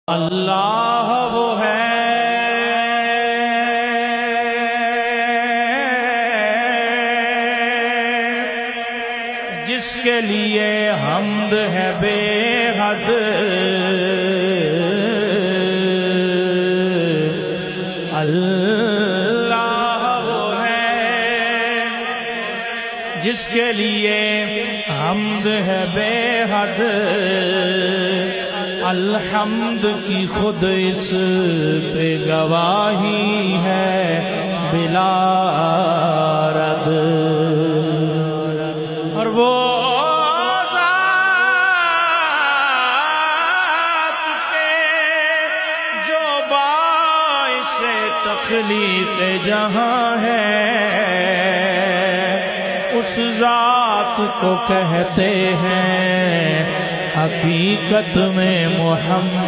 اللہ وہ ہے جس کے لیے حمد ہے بے حد، اللہ وہ ہے جس کے لیے حمد ہے بے حد، الحمد کی خود اس پہ گواہی ہے بلا رد، اور وہ ذات کے جو باعث تخلیق جہاں ہے، اس ذات کو کہتے ہیں حقیقت میں محمد۔